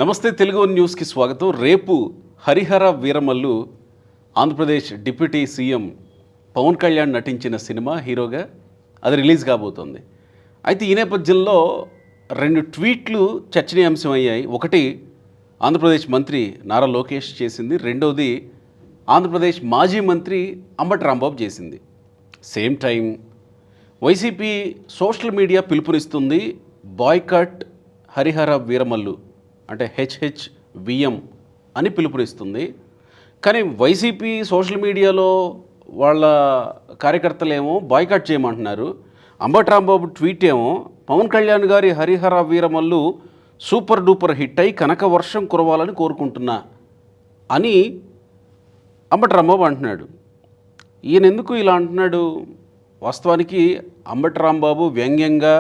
నమస్తే తెలుగు న్యూస్కి స్వాగతం. రేపు హరిహర వీరమల్లు ఆంధ్రప్రదేశ్ డిప్యూటీ సీఎం పవన్ కళ్యాణ్ నటించిన సినిమా హీరోగా అది రిలీజ్ కాబోతోంది. అయితే ఈ నేపథ్యంలో రెండు ట్వీట్లు చర్చనీయాంశం అయ్యాయి. ఒకటి ఆంధ్రప్రదేశ్ మంత్రి నారా లోకేష్ చేసింది, రెండోది ఆంధ్రప్రదేశ్ మాజీ మంత్రి అంబటి రాంబాబు చేసింది. Same time YCP social media పిలుపునిస్తుంది బాయ్కాట్ హరిహర వీరమల్లు అంటే HHVM అని పిలుపునిస్తుంది. కానీ వైసీపీ సోషల్ మీడియాలో వాళ్ళ కార్యకర్తలేమో బాయ్కాట్ చేయమంటున్నారు. అంబటి రాంబాబు ట్వీట్ ఏమో పవన్ కళ్యాణ్ గారి Harihara Veeramallu super duper hit అయి కనక వర్షం కురవాలని కోరుకుంటున్నా అని అంబటి రాంబాబు అంటున్నాడు. ఈయన ఎందుకు ఇలా అంటున్నాడు? వాస్తవానికి అంబటి రాంబాబు వ్యంగ్యంగా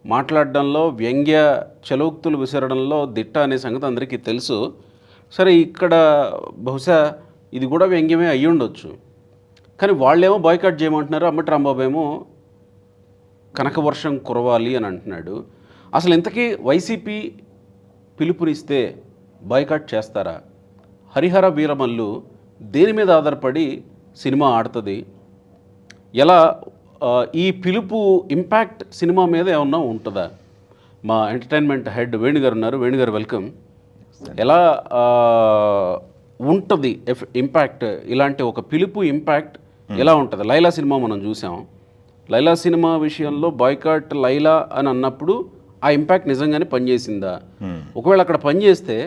మాట్లాడడంలో, వ్యంగ్య చలోక్తులు విసరడంలో దిట్ట అనే సంగతి అందరికీ తెలుసు. సరే, ఇక్కడ బహుశా ఇది కూడా వ్యంగ్యమే అయ్యి ఉండొచ్చు. కానీ వాళ్ళేమో బాయ్కాట్ చేయమంటున్నారు, అంబటి రాంబాబు ఏమో కనక వర్షం కురవాలి అని అంటున్నాడు. అసలు ఇంతకీ వైసీపీ పిలుపునిస్తే బాయ్కాట్ చేస్తారా? హరిహర వీరమల్లు దేని మీద ఆధారపడి సినిమా ఆడుతుంది? ఎలా ఈ పిలుపు ఇంపాక్ట్ సినిమా మీద ఏమన్నా ఉంటుందా? మా ఎంటర్టైన్మెంట్ హెడ్ వేణుగారు ఉన్నారు. వేణుగారు, వెల్కమ్. ఎలా ఉంటుంది ఇంపాక్ట్? ఇలాంటి ఒక పిలుపు ఇంపాక్ట్ ఎలా ఉంటుంది? లైలా సినిమా మనం చూసాం. లైలా సినిమా విషయంలో బాయ్కాట్ లైలా అని అన్నప్పుడు ఆ ఇంపాక్ట్ నిజంగానే పనిచేసిందా? ఒకవేళ అక్కడ పనిచేస్తే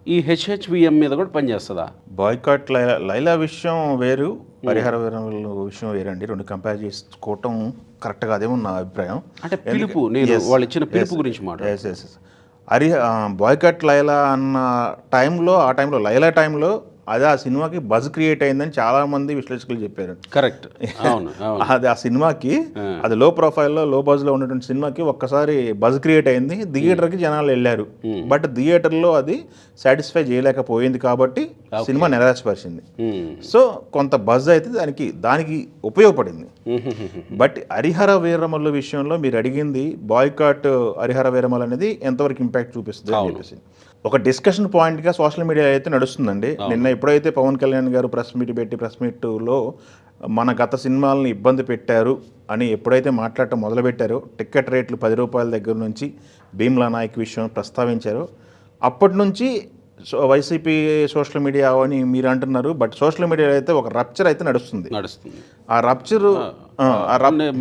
ఈ HHVM మీద కూడా పనిచేస్తుందా? బాయ్కాట్ లైలా విషయం వేరు, హరిహర వీరమల్లు విషయం వేరండి. రెండు కంపేర్ చేసుకోవటం కరెక్ట్ కాదేమో నా అభిప్రాయం. అంటే పిలుపు, నేను వాళ్ళు ఇచ్చిన పిలుపు గురించి మాట్లాడు. బాయ్కాట్ లైలా అన్న టైంలో, ఆ టైంలో లైలా టైంలో అది ఆ సినిమాకి బజ్ క్రియేట్ అయిందని చాలా మంది విశ్లేషకులు చెప్పారు. కరెక్ట్. అది ఆ సినిమాకి, అది లో ప్రొఫైల్లో లో బజ్లో ఉన్నటువంటి సినిమాకి ఒక్కసారి బజ్ క్రియేట్ అయింది. థియేటర్కి జనాలు వెళ్ళారు, బట్ థియేటర్లో అది సాటిస్ఫై చేయలేకపోయింది కాబట్టి సినిమా నిరాశపరిచింది. సో కొంత బజ్ అయితే దానికి ఉపయోగపడింది. బట్ హరిహర వీరమల్లు విషయంలో మీరు అడిగింది బాయ్కాట్ హరిహర వీరమల్లు అనేది ఎంతవరకు ఇంపాక్ట్ చూపిస్తుంది అని చెప్పేసి ఒక డిస్కషన్ పాయింట్గా సోషల్ మీడియా అయితే నడుస్తుందండి. నిన్న ఎప్పుడైతే పవన్ కళ్యాణ్ గారు ప్రెస్ మీట్లో మన గత సినిమాలను ఇబ్బంది పెట్టారు అని ఎప్పుడైతే మాట్లాడటం మొదలుపెట్టారో, టికెట్ రేట్లు 10 రూపాయల దగ్గర నుంచి భీమ్లా నాయక్ విషయం ప్రస్తావించారో, అప్పటి నుంచి వైసీపీ సోషల్ మీడియా అని మీరు అంటున్నారు, బట్ సోషల్ మీడియాలో అయితే ఒక రప్చర్ అయితే నడుస్తుంది. ఆ రప్చర్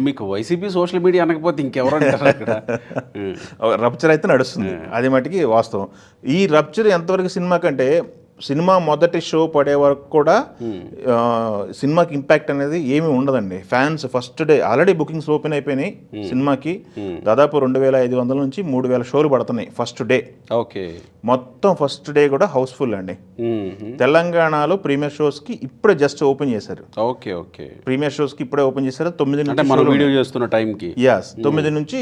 మీకు వైసీపీ సోషల్ మీడియా అనకపోతే ఇంకెవరంటారు అక్కడ? రప్చర్ అయితే నడుస్తుంది, అది మటుకి వాస్తవం. ఈ రప్చర్ ఎంతవరకు సినిమా కంటే, సినిమా మొదటి షో పడే వరకు కూడా సినిమాకి ఇంపాక్ట్ అనేది ఏమీ ఉండదండి. Fans first day already bookings open అయిపోయినాయి సినిమాకి. దాదాపు 2500 నుంచి 3000 షోలు పడుతున్నాయి ఫస్ట్ డే. ఓకే, మొత్తం ఫస్ట్ డే కూడా హౌస్ఫుల్ అండి. తెలంగాణలో ప్రీమియర్ షోస్కి ఇప్పుడే జస్ట్ ఓపెన్ చేశారు. ఓకే ఓకే, ప్రీమియర్ షోస్కి ఇప్పుడే ఓపెన్ చేశారు. 9 నుంచి మనం వీడియో చేస్తున్న టైంకి 9 నుంచి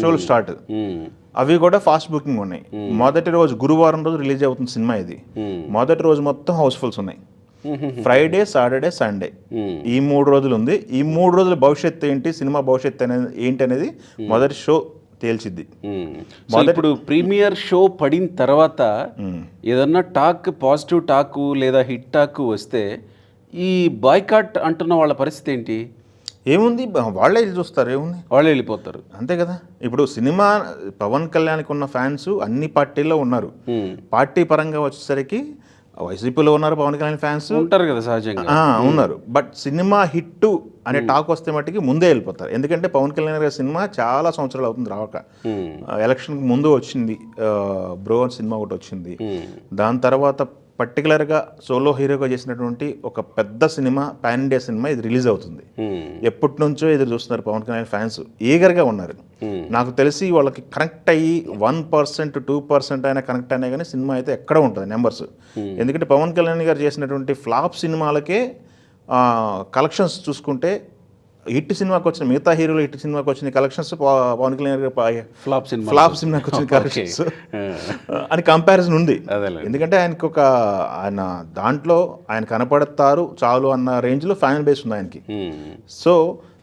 షోలు స్టార్ట్. అవి కూడా ఫాస్ట్ బుకింగ్ ఉన్నాయి. మొదటి రోజు గురువారం రోజు రిలీజ్ అవుతుంది సినిమా. ఇది మొదటి రోజు మొత్తం హౌస్ఫుల్స్ ఉన్నాయి. ఫ్రైడే, సాటర్డే, సండే ఈ 3 రోజులు ఉంది. ఈ 3 రోజుల భవిష్యత్తు ఏంటి, సినిమా భవిష్యత్తు అనేది ఏంటి అనేది మొదటి షో తేల్చిద్ది. ఇప్పుడు ప్రీమియర్ షో పడిన తర్వాత ఏదన్నా టాక్, పాజిటివ్ టాక్ లేదా హిట్ టాక్ వస్తే ఈ బాయ్కాట్ అంటున్న వాళ్ళ పరిస్థితి ఏంటి? ఏముంది, వాళ్ళే చూస్తారు, ఏముంది, వాళ్ళే వెళ్ళిపోతారు, అంతే కదా. ఇప్పుడు సినిమా పవన్ కళ్యాణ్కి ఉన్న ఫ్యాన్స్ అన్ని పార్టీల్లో ఉన్నారు. పార్టీ పరంగా వచ్చేసరికి వైసీపీలో ఉన్నారు పవన్ కళ్యాణ్ ఫ్యాన్స్, ఉంటారు కదా సహజంగా, ఉన్నారు. బట్ సినిమా హిట్ అనే టాక్ వస్తే మట్టికి ముందే వెళ్ళిపోతారు. ఎందుకంటే పవన్ కళ్యాణ్ గారి సినిమా చాలా సంవత్సరాలు అవుతుంది రావక. ఎలక్షన్కి ముందు వచ్చింది బ్రో సినిమా ఒకటి వచ్చింది. దాని తర్వాత పర్టికులర్గా సోలో హీరోగా చేసినటువంటి ఒక పెద్ద సినిమా, పాన్ ఇండియా సినిమా ఇది రిలీజ్ అవుతుంది. ఎప్పటి నుంచో ఎదురు చూస్తున్నారు పవన్ కళ్యాణ్ ఫ్యాన్స్, ఈగర్గా ఉన్నారు. నాకు తెలిసి వాళ్ళకి కనెక్ట్ అయ్యి 1%, 2% అయినా కనెక్ట్ అయినా కానీ సినిమా అయితే ఎక్కడ ఉంటుంది నెంబర్స్. ఎందుకంటే పవన్ కళ్యాణ్ గారు చేసినటువంటి ఫ్లాప్ సినిమాలకే కలెక్షన్స్ చూసుకుంటే హిట్ సినిమాకి వచ్చిన మిగతా హీరోలు హిట్ సినిమాకి వచ్చిన కలెక్షన్స్ పవన్ కళ్యాణ్ ఫ్లాప్ సినిమాకి వచ్చిన కలెక్షన్స్ అని కంపారిజన్ ఉంది. ఎందుకంటే ఆయన దాంట్లో ఆయన కనపడతారు చాలు అన్న రేంజ్లో ఫ్యాన్ బేస్ ఉంది ఆయనకి. సో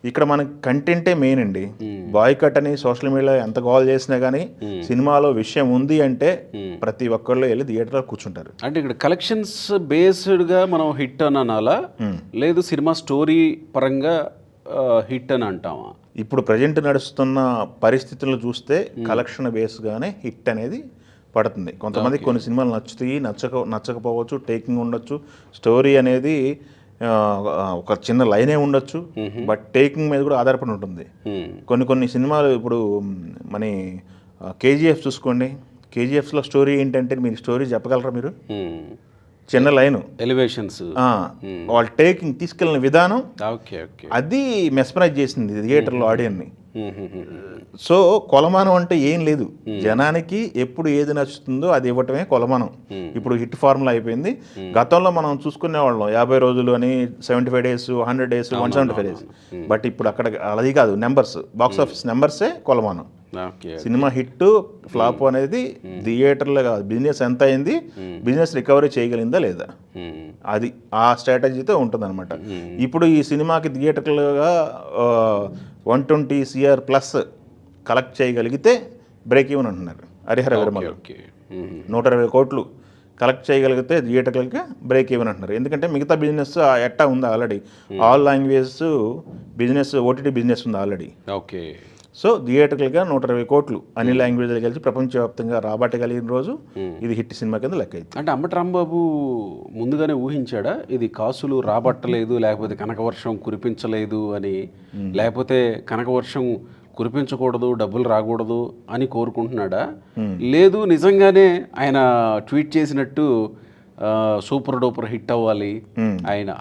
ఇక్కడ మనకి కంటెంటే మెయిన్ అండి. బాయ్ కట్ అని సోషల్ మీడియాలో ఎంత గోల్ చేసినా కానీ సినిమాలో విషయం ఉంది అంటే ప్రతి ఒక్కళ్ళు వెళ్ళి థియేటర్లో కూర్చుంటారు. అంటే ఇక్కడ కలెక్షన్స్ బేస్డ్గా మనం హిట్ అని అనాలా, లేదు సినిమా స్టోరీ పరంగా హిట్ అని అంటామా? ఇప్పుడు ప్రజెంట్ నడుస్తున్న పరిస్థితులను చూస్తే కలెక్షన్ బేస్గానే హిట్ అనేది పడుతుంది. కొంతమంది కొన్ని సినిమాలు నచ్చుతాయి, నచ్చకపోవచ్చు, టేకింగ్ ఉండొచ్చు, స్టోరీ అనేది ఒక చిన్న లైనే ఉండొచ్చు, బట్ టేకింగ్ మీద కూడా ఆధారపడి ఉంటుంది. కొన్ని సినిమాలు ఇప్పుడు మన కేజీఎఫ్ చూసుకోండి. కేజీఎఫ్లో స్టోరీ ఏంటంటే మీరు స్టోరీ చెప్పగలరా? మీరు చిన్న లైను, ఎలివేషన్స్, వాళ్ళు టేకింగ్ తీసుకెళ్ళిన విధానం ఓకే ఓకే అది మెస్మరైజ్ చేసింది థియేటర్లో ఆడియన్ని. సో కొలమానం అంటే ఏం లేదు, జనానికి ఎప్పుడు ఏది నచ్చుతుందో అది ఇవ్వటమే కొలమానం. ఇప్పుడు హిట్ ఫార్ములా అయిపోయింది. గతంలో మనం చూసుకునే వాళ్ళం 50 రోజులు అని, 75 days, 100 days, 175 days. బట్ ఇప్పుడు అక్కడ అది కాదు, నెంబర్స్, బాక్స్ ఆఫీస్ నెంబర్సే కొలమానం. సినిమా హిట్ ఫ్లాప్ అనేది థియేటర్లో కాదు, బిజినెస్ ఎంత అయింది, బిజినెస్ రికవరీ చేయగలిగిందా లేదా, అది ఆ స్ట్రాటజీతో ఉంటుంది అనమాట. ఇప్పుడు ఈ సినిమాకి థియేటర్లుగా 120 CR ప్లస్ కలెక్ట్ చేయగలిగితే బ్రేక్ ఈవెన్ అంటున్నారు హరిహర విరమలు. 120 కోట్లు కలెక్ట్ చేయగలిగితే థియేటర్లకి బ్రేక్ ఈవెన్ అంటున్నారు. ఎందుకంటే మిగతా బిజినెస్ ఎట్టా ఉంది already, all languages business, OTT business ఉంది ఆల్రెడీ. ఓకే. సో థియేటర్లుగా 120 కోట్లు అన్ని లాంగ్వేజ్లు కలిసి ప్రపంచవ్యాప్తంగా రాబట్టగలిగిన రోజు ఇది హిట్ సినిమా కింద లెక్క అయింది. అంటే అంబటి రాంబాబు ముందుగానే ఊహించాడా ఇది కాసులు రాబట్టలేదు, లేకపోతే కనకవర్షం కురిపించలేదు అని, లేకపోతే కనకవర్షం కురిపించకూడదు, డబ్బులు రాకూడదు అని కోరుకుంటున్నాడా, లేదు నిజంగానే ఆయన ట్వీట్ చేసినట్టు సూపర్ డూపర్ హిట్ అవ్వాలి,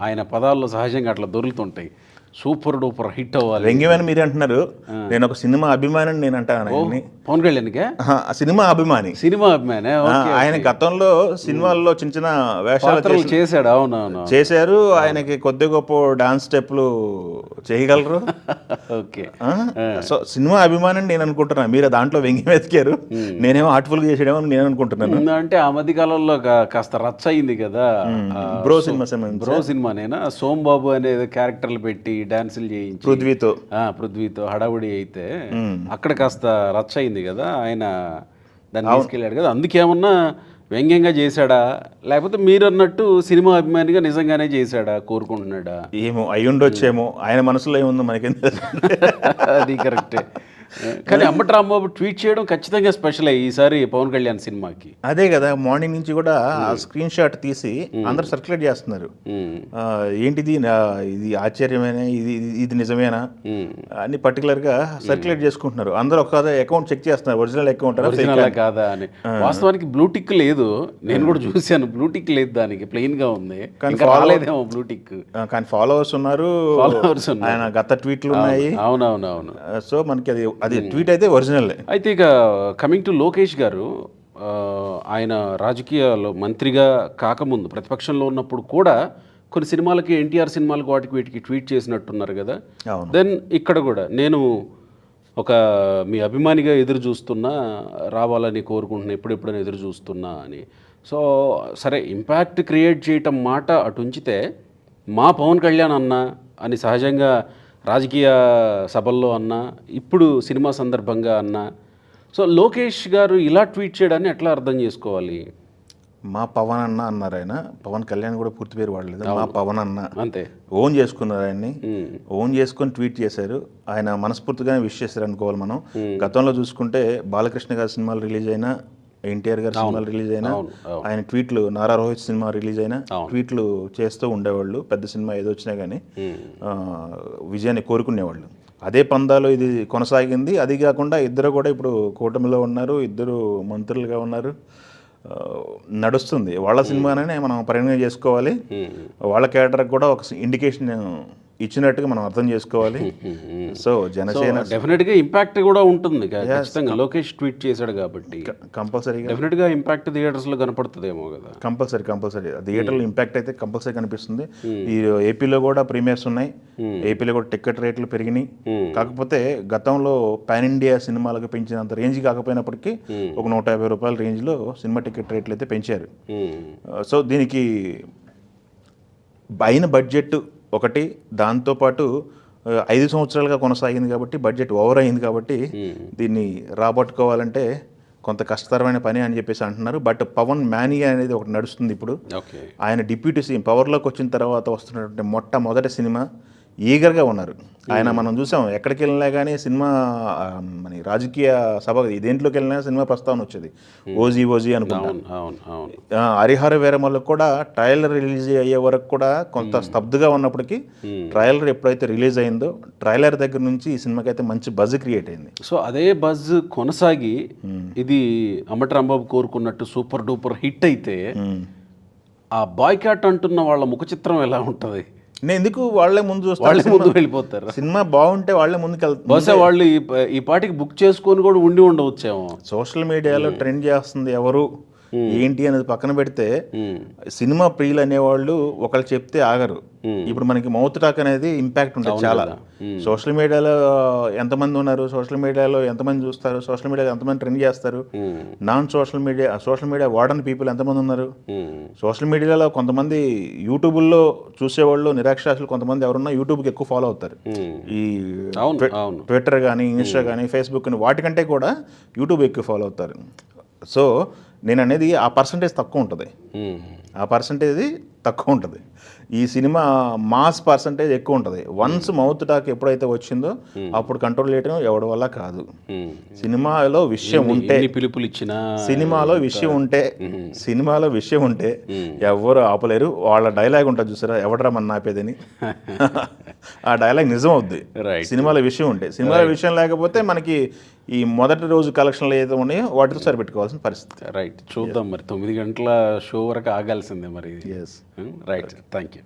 ఆయన పదాల్లో సహజంగా అట్లా దొరుకుతుంటాయి, సూపర్ డూపర్ హిట్ అవ్వాలి. వ్యంగ్యమని మీరు అంటున్నారు, నేను ఒక సినిమా అభిమాని నేను అంటాను. పవన్ కళ్యాణ్గా సినిమా అభిమాని, ఆయన గతంలో సినిమాల్లో చిన్న చిన్న వేషాలు చేశాడు. అవునవును చేశారు. ఆయనకి కొద్ది గొప్ప డాన్స్ స్టెప్లు చేయగలరు. ఓకే. సో సినిమా అభిమాని నేను అనుకుంటున్నాను, మీరు దాంట్లో వ్యంగ్యం వెతికారు, నేనేమో హార్ట్ఫుల్గా చేసాడేమో నేను అనుకుంటున్నాను. అంటే ఆ మధ్య కాలంలో కాస్త రచ్చ అయింది కదా బ్రో సినిమానేనా, సోంబాబు అనేది క్యారెక్టర్లు పెట్టి డాన్సులు చేయించి పృథ్వీతో హడావుడి అయితే అక్కడ కాస్త రచ్చ అయింది కదా, ఆయన దాన్ని తీసుకెళ్ళాడు కదా. అందుకేమన్నా వ్యంగ్యంగా చేశాడా, లేకపోతే మీరు అన్నట్టు సినిమా అభిమానిగా నిజంగానే చేశాడా, కోరుకుంటున్నాడా? ఏమో అయి ఉండొచ్చేమో, ఆయన మనసులో ఏముందో మనకేం తెలుసు. అది కరెక్టే. కానీ అంబటి రాంబాబు ట్వీట్ చేయడం ఖచ్చితంగా స్పెషల్ ఈసారి పవన్ కళ్యాణ్ సినిమాకి. అదే కదా, మార్నింగ్ నుంచి కూడా ఆ స్క్రీన్ షాట్ తీసి అందరు సర్క్యులేట్ చేస్తున్నారు. ఏంటిది, ఇది ఆశ్చర్యమేనా, ఇది నిజమేనా అని పర్టికులర్గా సర్క్యులేట్ చేసుకుంటున్నారు. అందరూ ఒక అకౌంట్ చెక్ చేస్తున్నారు, ఒరిజినల్ అకౌంట్ కాదా అని. వాస్తవానికి బ్లూటిక్ లేదు, నేను కూడా చూశాను, బ్లూటిక్ లేదు, దానికి ప్లెయిన్ గా ఉంది. బ్లూటిక్ కానీ ఫాలోవర్స్ ఉన్నారు, ఆయన గత ట్వీట్లు ఉన్నాయి. అవునవునవును. సో మనకి అది ట్వీట్ అయితే ఒరిజినల్. అయితే ఇక కమింగ్ టు లోకేష్ గారు, ఆయన రాజకీయాల్లో మంత్రిగా కాకముందు ప్రతిపక్షంలో ఉన్నప్పుడు కూడా కొన్ని సినిమాలకి, ఎన్టీఆర్ సినిమాలకు వాటికి వీటికి ట్వీట్ చేసినట్టున్నారు కదా. దెన్ ఇక్కడ కూడా నేను ఒక మీ అభిమానిగా ఎదురు చూస్తున్నా, రావాలని కోరుకుంటున్నా, ఎప్పుడెప్పుడైనా ఎదురు చూస్తున్నా అని. సో సరే, ఇంపాక్ట్ క్రియేట్ చేయటం మాట అటు ఉంచితే, మా పవన్ కళ్యాణ్ అన్న అని సహజంగా రాజకీయ సభల్లో అన్నా, ఇప్పుడు సినిమా సందర్భంగా అన్నా, సో లోకేష్ గారు ఇలా ట్వీట్ చేయడాన్ని ఎట్లా అర్థం చేసుకోవాలి? మా పవన్ అన్న అన్నారు ఆయన, పవన్ కళ్యాణ్ కూడా పూర్తి పేరు వాడలేదు, మా పవన్ అన్న అంతే ఓన్ చేసుకున్నారు. ఆయన్ని ఓన్ చేసుకొని ట్వీట్ చేశారు. ఆయన మనస్ఫూర్తిగానే విష్ చేశారు అనుకోవాలి మనం. గతంలో చూసుకుంటే బాలకృష్ణ గారి సినిమాలు రిలీజ్ అయినా, ఎన్టీఆర్ గారి సినిమాలు రిలీజ్ అయినా, ఆయన ట్వీట్లు, నారా రోహిత్ సినిమా రిలీజ్ అయినా ట్వీట్లు చేస్తూ ఉండేవాళ్ళు. పెద్ద సినిమా ఏదో వచ్చినా కానీ విజయాన్ని కోరుకునేవాళ్ళు. అదే పందాలో ఇది కొనసాగింది. అది కాకుండా ఇద్దరు కూడా ఇప్పుడు కూటమిలో ఉన్నారు, ఇద్దరు మంత్రులుగా ఉన్నారు, నడుస్తుంది. వాళ్ళ సినిమానే మనం పరిగణన చేసుకోవాలి. వాళ్ళ క్యారెక్టర్కి కూడా ఒక ఇండికేషన్ ఇచ్చినట్టుగా మనం అర్థం చేసుకోవాలి. సో జనసేన డెఫినెట్గా ఇంపాక్ట్ కూడా ఉంటుంది ఖచ్చితంగా. లోకేష్ ట్వీట్ చేశాడు కాబట్టి కంపల్సరీగా డెఫినెట్గా ఇంపాక్ట్ థియేటర్స్లో కనపడుతుందేమో కదా. కంపల్సరీ థియేటర్లో ఇంపాక్ట్ అయితే కంపల్సరీ కనిపిస్తుంది. ఈ ఏపీలో కూడా ప్రీమియర్స్ ఉన్నాయి, ఏపీలో కూడా టికెట్ రేట్లు పెరిగినాయి. కాకపోతే గతంలో పాన్ ఇండియా సినిమాలకు పెంచినంత రేంజ్ కాకపోయినప్పటికీ ఒక 150 రూపాయల రేంజ్లో సినిమా టికెట్ రేట్లు అయితే పెంచారు. సో దీనికి అయిన బడ్జెట్ ఒకటి, దాంతోపాటు 5 సంవత్సరాలుగా కొనసాగింది కాబట్టి బడ్జెట్ ఓవర్ అయింది కాబట్టి దీన్ని రాబట్టుకోవాలంటే కొంత కష్టతరమైన పని అని చెప్పేసి అంటున్నారు. బట్ పవన్ మేనియా అనేది ఒకటి నడుస్తుంది ఇప్పుడు. ఓకే. ఆయన డిప్యూటీ సీఎం పవర్లోకి వచ్చిన తర్వాత వస్తున్నటువంటి మొట్టమొదటి సినిమా ఈగర్గా ఉన్నారు ఆయన. మనం చూసాం ఎక్కడికి వెళ్ళినా కానీ సినిమా మన రాజకీయ సభ దేంట్లోకి వెళ్ళినా సినిమా ప్రస్తావన వచ్చేది. ఓజీ అనుకుంటాను. హరిహర వీరమల్లకు కూడా ట్రైలర్ రిలీజ్ అయ్యే వరకు కూడా కొంత స్తబ్దుగా ఉన్నప్పటికీ ట్రైలర్ ఎప్పుడైతే రిలీజ్ అయిందో ట్రైలర్ దగ్గర నుంచి ఈ సినిమాకి అయితే మంచి బజ్ క్రియేట్ అయింది. సో అదే బజ్ కొనసాగి ఇది అంబటి రాంబాబు కోరుకున్నట్టు సూపర్ డూపర్ హిట్ అయితే ఆ బాయ్కాట్ అంటున్న వాళ్ళ ముఖ చిత్రం ఎలా ఉంటుంది? నేను ఎందుకు వాళ్ళే ముందు చూస్తాను, వాళ్ళే ముందు వెళ్ళిపోతారు. సినిమా బాగుంటే వాళ్ళే ముందుకు వెళ్తారు. బహుశా వాళ్ళు ఈ పాటికి బుక్ చేసుకొని కూడా ఉండి ఉండవచ్చేమో. సోషల్ మీడియాలో ట్రెండ్ చేస్తుంది ఎవరు ఏంటి అనేది పక్కన పెడితే సినిమా ప్రియులు అనేవాళ్ళు ఒకళ్ళు చెప్తే ఆగరు. ఇప్పుడు మనకి మౌత్ టాక్ అనేది ఇంపాక్ట్ ఉంటుంది చాలా. సోషల్ మీడియాలో ఎంతమంది ఉన్నారు, సోషల్ మీడియాలో ఎంతమంది చూస్తారు, సోషల్ మీడియాలో ఎంతమంది ట్రెండ్ చేస్తారు, నాన్ సోషల్ మీడియా వాడని పీపుల్ ఎంతమంది ఉన్నారు. సోషల్ మీడియాలో కొంతమంది యూట్యూబ్లో చూసేవాళ్ళు నిరాక్షరాస్యులు కొంతమంది ఎవరున్నా యూట్యూబ్కి ఎక్కువ ఫాలో అవుతారు. ఈ ట్విట్టర్ కానీ ఇన్స్టా కానీ ఫేస్బుక్ కానీ వాటికంటే కూడా యూట్యూబ్ ఎక్కువ ఫాలో అవుతారు. సో నేను అనేది ఆ పర్సంటేజ్ తక్కువ ఉంటుంది, ఆ పర్సంటేజ్ తక్కువ ఉంటుంది. ఈ సినిమా మాస్ పర్సంటేజ్ ఎక్కువ ఉంటుంది. వన్స్ మౌత్ టాక్ ఎప్పుడైతే వచ్చిందో అప్పుడు కంట్రోల్ చేయడం ఎవడి వల్ల కాదు. సినిమాలో విషయం ఉంటే పిలుపులు ఇచ్చిన సినిమాలో విషయం ఉంటే ఎవరు ఆపలేరు. వాళ్ళ డైలాగ్ ఉంటుంది చూసారా, ఎవడరా మన ఆపేదని, ఆ డైలాగ్ నిజం అవుద్ది సినిమాలో విషయం ఉంటే. సినిమాలో విషయం లేకపోతే మనకి ఈ మొదటి రోజు కలెక్షన్లు ఏదో ఉన్నాయో వాటితో సరిపెట్టుకోవాల్సిన పరిస్థితి. రైట్, చూద్దాం మరి. 9 గంటల షో వరకు ఆగాల్సిందే మరి. Yes right, thank you.